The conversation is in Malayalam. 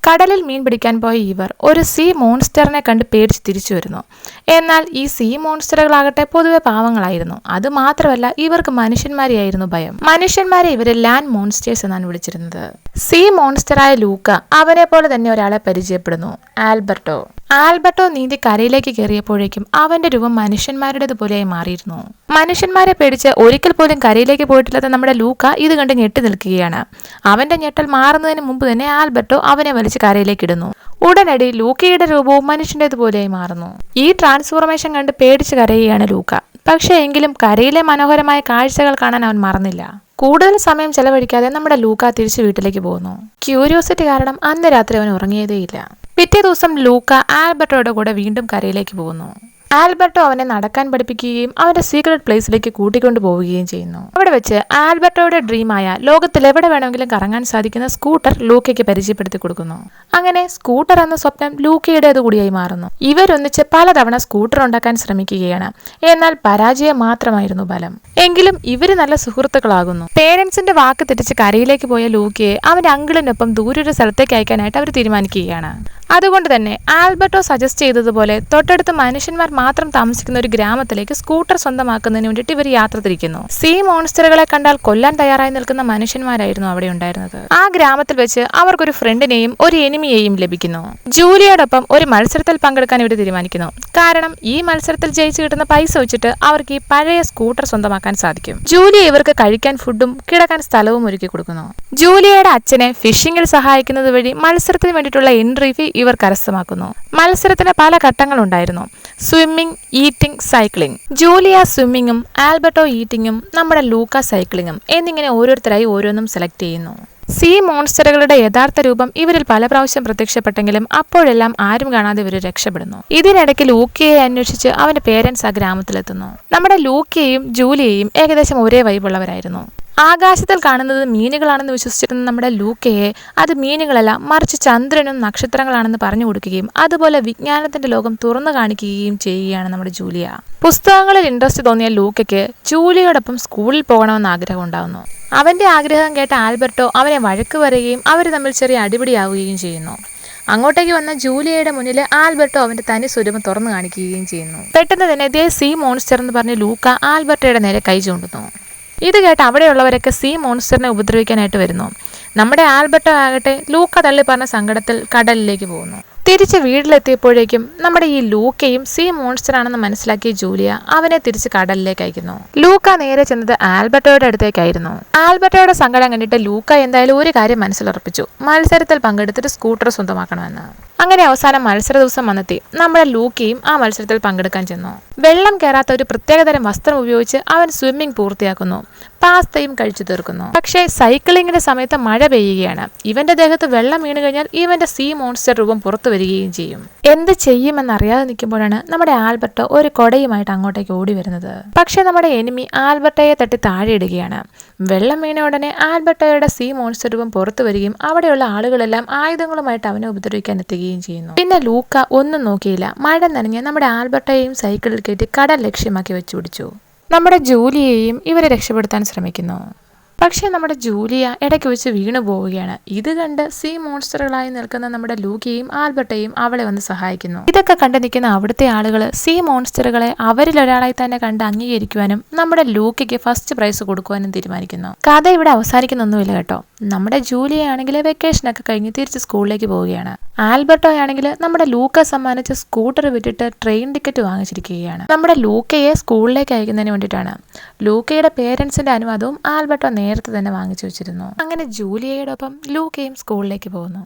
കടലിൽ മീൻ പിടിക്കാൻ പോയ ഇവർ ഒരു സീ മോൺസ്റ്ററിനെ കണ്ട് പേടിച്ച് തിരിച്ചു വരുന്നു. എന്നാൽ ഈ സീ മോൺസ്റ്ററുകളാകട്ടെ പൊതുവെ പാവങ്ങളായിരുന്നു. അത് മാത്രമല്ല, ഇവർക്ക് മനുഷ്യന്മാരെയായിരുന്നു ഭയം. മനുഷ്യന്മാരെ ഇവരെ ലാൻഡ് മോൺസ്റ്റേഴ്സ് എന്നാണ് വിളിച്ചിരുന്നത്. സീ മോൺസ്റ്ററായ ലൂക്ക അവനെ പോലെ തന്നെ ഒരാളെ പരിചയപ്പെടുന്നു, ആൽബർട്ടോ. ആൽബർട്ടോ നീന്തി കരയിലേക്ക് കയറിയപ്പോഴേക്കും അവന്റെ രൂപം മനുഷ്യന്മാരുടേതുപോലെയായി മാറിയിരുന്നു. മനുഷ്യന്മാരെ പേടിച്ച് ഒരിക്കൽ പോലും കരയിലേക്ക് പോയിട്ടില്ലാത്ത നമ്മുടെ ലൂക്ക ഇത് കണ്ട് ഞെട്ടി നിൽക്കുകയാണ്. അവന്റെ ഞെട്ടൽ മാറുന്നതിന് മുമ്പ് തന്നെ ആൽബർട്ടോ അവനെ വലിച്ച് കരയിലേക്ക് ഇടുന്നു. ഉടനടി ലൂക്കയുടെ രൂപവും മനുഷ്യന്റേതുപോലെയായി മാറുന്നു. ഈ ട്രാൻസ്ഫോർമേഷൻ കണ്ട് പേടിച്ച് കരയുകയാണ് ലൂക്ക. പക്ഷേ എങ്കിലും കരയിലെ മനോഹരമായ കാഴ്ചകൾ കാണാൻ അവൻ മറന്നില്ല. കൂടുതൽ സമയം ചെലവഴിക്കാതെ നമ്മുടെ ലൂക്ക തിരിച്ചു വീട്ടിലേക്ക് പോകുന്നു. ക്യൂരിയോസിറ്റി കാരണം അന്ന് രാത്രി അവൻ ഉറങ്ങിയതേയില്ല. പിറ്റേ ദിവസം ലൂക്ക ആൽബർട്ടോയുടെ കൂടെ വീണ്ടും കരയിലേക്ക് പോകുന്നു. ആൽബർട്ടോ അവനെ നടക്കാൻ പഠിപ്പിക്കുകയും അവന്റെ സീക്രട്ട് പ്ലേസിലേക്ക് കൂട്ടിക്കൊണ്ടു പോവുകയും ചെയ്യുന്നു. അവിടെ വെച്ച് ആൽബർട്ടോയുടെ ഡ്രീമായ ലോകത്തിൽ എവിടെ വേണമെങ്കിലും കറങ്ങാൻ സാധിക്കുന്ന സ്കൂട്ടർ ലൂക്കയ്ക്ക് പരിചയപ്പെടുത്തി കൊടുക്കുന്നു. അങ്ങനെ സ്കൂട്ടർ എന്ന സ്വപ്നം ലൂക്കയുടേത് കൂടിയായി മാറുന്നു. ഇവരൊന്നിച്ച് പലതവണ സ്കൂട്ടർ ഉണ്ടാക്കാൻ ശ്രമിക്കുകയാണ്. എന്നാൽ പരാജയം മാത്രമായിരുന്നു ഫലം. എങ്കിലും ഇവര് നല്ല സുഹൃത്തുക്കളാകുന്നു. പേരൻസിന്റെ വാക്ക് തെറ്റിച്ച് കരയിലേക്ക് പോയ ലൂക്കയെ അവന്റെ അങ്കിളിനൊപ്പം ദൂരൊരു സ്ഥലത്തേക്ക് അയക്കാനായിട്ട് അവർ തീരുമാനിക്കുകയാണ്. അതുകൊണ്ട് തന്നെ ആൽബർട്ടോ സജസ്റ്റ് ചെയ്തതുപോലെ തൊട്ടടുത്ത് മനുഷ്യന്മാർ മാത്രം താമസിക്കുന്ന ഒരു ഗ്രാമത്തിലേക്ക് സ്കൂട്ടർ സ്വന്തമാക്കുന്നതിന് വേണ്ടിയിട്ട് ഇവർ യാത്ര തിരിക്കുന്നു. സീ മോൺസ്റ്ററുകളെ കണ്ടാൽ കൊല്ലാൻ തയ്യാറായി നിൽക്കുന്ന മനുഷ്യന്മാരായിരുന്നു അവിടെ ഉണ്ടായിരുന്നത്. ആ ഗ്രാമത്തിൽ വെച്ച് അവർക്കൊരു ഫ്രണ്ടിനെയും ഒരു എനിമിയെയും ലഭിക്കുന്നു. ജൂലിയോടൊപ്പം ഒരു മത്സരത്തിൽ പങ്കെടുക്കാൻ ഇവർ തീരുമാനിക്കുന്നു. കാരണം ഈ മത്സരത്തിൽ ജയിച്ചു കിട്ടുന്ന പൈസ വെച്ചിട്ട് അവർക്ക് ഈ പഴയ സ്കൂട്ടർ സ്വന്തമാക്കാൻ സാധിക്കും. ജൂലിയ ഇവർക്ക് കഴിക്കാൻ ഫുഡും കിടക്കാൻ സ്ഥലവും ഒരുക്കി കൊടുക്കുന്നു. ജൂലിയയുടെ അച്ഛനെ ഫിഷിംഗിൽ സഹായിക്കുന്നത് വഴി മത്സരത്തിന് വേണ്ടിയിട്ടുള്ള എൻട്രി ഫീ ഇവർ കരസ്ഥമാക്കുന്നു. മത്സരത്തിന് പല ഘട്ടങ്ങളുണ്ടായിരുന്നു: സ്വിമ്മിംഗ്, ഈറ്റിംഗ്, സൈക്ലിംഗ്. ജൂലിയ സ്വിമ്മിങ്ങും ആൽബർട്ടോ ഈറ്റിംഗും നമ്മുടെ ലൂക്ക സൈക്ലിങ്ങും എന്നിങ്ങനെ ഓരോരുത്തരായി ഓരോന്നും സെലക്ട് ചെയ്യുന്നു. സീ മോൺസ്റ്ററുകളുടെ യഥാർത്ഥ രൂപം ഇവരിൽ പല പ്രാവശ്യം പ്രത്യക്ഷപ്പെട്ടെങ്കിലും അപ്പോഴെല്ലാം ആരും കാണാതെ ഇവർ രക്ഷപ്പെടുന്നു. ഇതിനിടയ്ക്ക് ലൂക്കയെ അന്വേഷിച്ച് അവന്റെ പേരൻസ് ആ ഗ്രാമത്തിലെത്തുന്നു. നമ്മുടെ ലൂക്കയെയും ജൂലിയയും ഏകദേശം ഒരേ വൈബുള്ളവരായിരുന്നു. ആകാശത്തിൽ കാണുന്നത് മീനുകളാണെന്ന് വിശ്വസിച്ചിരുന്ന നമ്മുടെ ലൂക്കയെ അത് മീനുകളല്ല മറിച്ച് ചന്ദ്രനും നക്ഷത്രങ്ങളാണെന്ന് പറഞ്ഞു കൊടുക്കുകയും അതുപോലെ വിജ്ഞാനത്തിന്റെ ലോകം തുറന്നു കാണിക്കുകയും ചെയ്യുകയാണ് നമ്മുടെ ജൂലിയ. പുസ്തകങ്ങളിൽ ഇൻട്രസ്റ്റ് തോന്നിയ ലൂക്കയ്ക്ക് ജൂലിയോടൊപ്പം സ്കൂളിൽ പോകണമെന്ന് ആഗ്രഹം ഉണ്ടാകുന്നു. അവന്റെ ആഗ്രഹം കേട്ട ആൽബർട്ടോ അവനെ വഴക്ക് പറയുകയും അവർ തമ്മിൽ ചെറിയ അടിപിടിയാവുകയും ചെയ്യുന്നു. അങ്ങോട്ടേക്ക് വന്ന ജൂലിയയുടെ മുന്നിൽ ആൽബർട്ടോ അവന്റെ തനി സ്വരൂപം തുറന്നു കാണിക്കുകയും ചെയ്യുന്നു. പെട്ടെന്ന് തന്നെ ദേ സീ മോൺസ്റ്റർ എന്ന് പറഞ്ഞ് ലൂക്ക ആൽബർട്ടോയുടെ നേരെ കൈ ചൂണ്ടുന്നു. ഇത് കേട്ട് അവിടെയുള്ളവരൊക്കെ സീ മോൺസ്റ്ററിനെ ഉപദ്രവിക്കാനായിട്ട് വരുന്നു. നമ്മുടെ ആൽബർട്ടോ ആകട്ടെ ലൂക്ക തള്ളി പറഞ്ഞ സങ്കടത്തിൽ കടലിലേക്ക് പോകുന്നു. തിരിച്ച് വീട്ടിലെത്തിയപ്പോഴേക്കും നമ്മുടെ ഈ ലൂക്കയും സീ മോൺസ്റ്റർ ആണെന്ന് മനസ്സിലാക്കിയ ജൂലിയ അവനെ തിരിച്ച് കടലിലേക്ക് അയക്കുന്നു. ലൂക്ക നേരെ ചെന്നത് ആൽബർട്ടോയുടെ അടുത്തേക്കായിരുന്നു. ആൽബർട്ടോയുടെ സങ്കടം കണ്ടിട്ട് ലൂക്ക എന്തായാലും ഒരു കാര്യം മനസ്സിലുറപ്പിച്ചു: മത്സരത്തിൽ പങ്കെടുത്തിട്ട് സ്കൂട്ടർ സ്വന്തമാക്കണമെന്ന്. അങ്ങനെ അവസാനം മത്സര ദിവസം വന്നെത്തി. നമ്മുടെ ലൂക്കയും ആ മത്സരത്തിൽ പങ്കെടുക്കാൻ ചെന്നു. വെള്ളം കയറാത്ത ഒരു പ്രത്യേകതരം വസ്ത്രം ഉപയോഗിച്ച് അവൻ സ്വിമ്മിംഗ് പൂർത്തിയാക്കുന്നു. പാസ്തയും കഴിച്ചു തീർക്കുന്നു. പക്ഷേ സൈക്ലിങ്ങിന്റെ സമയത്ത് മഴ പെയ്യുകയാണ്. ഇവന്റെ ദേഹത്ത് വെള്ളം വീണ് കഴിഞ്ഞാൽ ഇവന്റെ സീ മോൺസ്റ്റർ രൂപം പുറത്തു വരികയും ചെയ്യും. എന്ത് ചെയ്യുമെന്നറിയാതെ നിൽക്കുമ്പോഴാണ് നമ്മുടെ ആൽബർട്ടോ ഒരു കൊടയുമായിട്ട് അങ്ങോട്ടേക്ക് ഓടി വരുന്നത്. പക്ഷെ നമ്മുടെ എനിമി ആൽബർട്ടോയെ തട്ടി താഴെ ഇടുകയാണ്. വെള്ളം വീണ ഉടനെ ആൽബർട്ടോയുടെ സീ മോൺസ്റ്റർ രൂപം പുറത്തു വരികയും അവിടെയുള്ള ആളുകളെല്ലാം ആയുധങ്ങളുമായിട്ട് അവനെ ഉപദ്രവിക്കാൻ എത്തുകയും ചെയ്യുന്നു. പിന്നെ ലൂക്ക ഒന്നും നോക്കിയില്ല. മഴ നനഞ്ഞ് നമ്മുടെ ആൽബർട്ടോയെയും സൈക്കിളിൽ കയറ്റി കടൽ ലക്ഷ്യമാക്കി വെച്ചു പിടിച്ചു. നമ്മുടെ ജൂലിയയെയും ഇവരെ രക്ഷപ്പെടുത്താൻ ശ്രമിക്കുന്നു. പക്ഷേ നമ്മുടെ ജൂലിയ ഇടയ്ക്ക് വെച്ച് വീണു പോവുകയാണ്. ഇത് കണ്ട് സീ മോൺസ്റ്ററുകളായി നിൽക്കുന്ന നമ്മുടെ ലൂക്കയും ആൽബർട്ടയും അവളെ വന്ന് സഹായിക്കുന്നു. ഇതൊക്കെ കണ്ടു നിൽക്കുന്ന അവിടുത്തെ ആളുകൾ സീ മോൺസ്റ്ററുകളെ അവരിൽ ഒരാളായി തന്നെ കണ്ട് അംഗീകരിക്കുവാനും നമ്മുടെ ലൂക്കയ്ക്ക് ഫസ്റ്റ് പ്രൈസ് കൊടുക്കുവാനും തീരുമാനിക്കുന്നു. കഥ ഇവിടെ അവസാനിക്കുന്നൊന്നുമില്ല കേട്ടോ. നമ്മുടെ ജൂലിയ ആണെങ്കിൽ വെക്കേഷനൊക്കെ കഴിഞ്ഞ് തിരിച്ച് സ്കൂളിലേക്ക് പോവുകയാണ്. ആൽബർട്ടോ ആണെങ്കിൽ നമ്മുടെ ലൂക്ക സമ്മാനിച്ച് സ്കൂട്ടർ വിട്ടിട്ട് ട്രെയിൻ ടിക്കറ്റ് വാങ്ങിച്ചിരിക്കുകയാണ്. നമ്മുടെ ലൂക്കയെ സ്കൂളിലേക്ക് അയക്കുന്നതിന് വേണ്ടിയിട്ടാണ്. ലൂക്കയുടെ പേരൻസിന്റെ അനുവാദവും ആൽബർട്ടോ നേരത്തെ തന്നെ വാങ്ങിച്ചു വെച്ചിരുന്നു. അങ്ങനെ ജൂലിയയോടൊപ്പം ലൂക്കയും സ്കൂളിലേക്ക് പോകുന്നു.